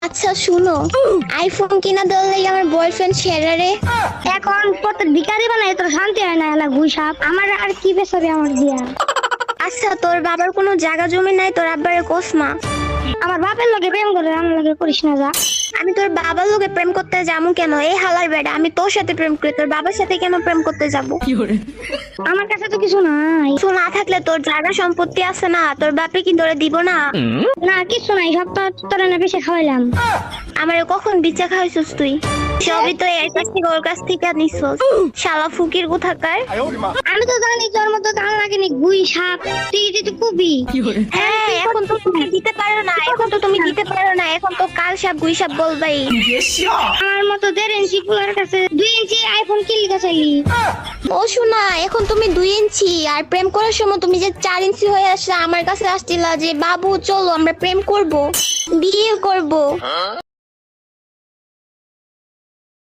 আচ্ছা শুনো, আইফোন কিনা দিলে আমার বয়ফ্রেন্ড ছেড়ে রে। এখন প্রত্যেক ভিখারি বানায় তোর শান্তি হয় না, এলা ঘুষাপ আমার আর কি বেসবে আমার দিয়া। আচ্ছা তোর বাবার কোনো জায়গা জমি নাই, তোর আব্বারে কোসমা। আমার বাপের লগে প্রেম করে আমার লগে করিস না যা। আমি তোর বাবার লোকে প্রেম করতে যাবো কেন? এই হালার বেড়া, আমি তোর সাথে প্রেম করি, তোর বাবার সাথে কেন প্রেম করতে যাব? আমার কাছে তো কিছু নাই। কিছু না থাকলে তোর জায়গা সম্পত্তি আছে না, তোর বাপে কি ধরে দিব না? না কিছু নাই, সব তো তোর না বেশি খাওয়াইলাম। আমারে কখন বিচা খাইছিস তুই? সবই তো এর কাছ থেকে ওর কাছ থেকে নিছস, শালা ফুকির কোথাকার। আমি তো জানি তোর মতো কাল লাগেনি গুই সাপ, তুই যদি কবি। হ্যাঁ এখন তো তুমি দিতে পারো না, এখন তো কাল সাপ গুই সাপ বলবাই। আমার মতো 1.5 ইঞ্চি কুলার কাছে 2 ইঞ্চি আইফোন কিনলি চাইলি। ও শোনা, এখন তুমি 2 ইঞ্চি, আর প্রেম করার সময় তুমি যে 4 ইঞ্চি হয়ে আসলে আমার কাছে আসছিলা যে বাবু চলো আমরা প্রেম করব, বিয়ে করব।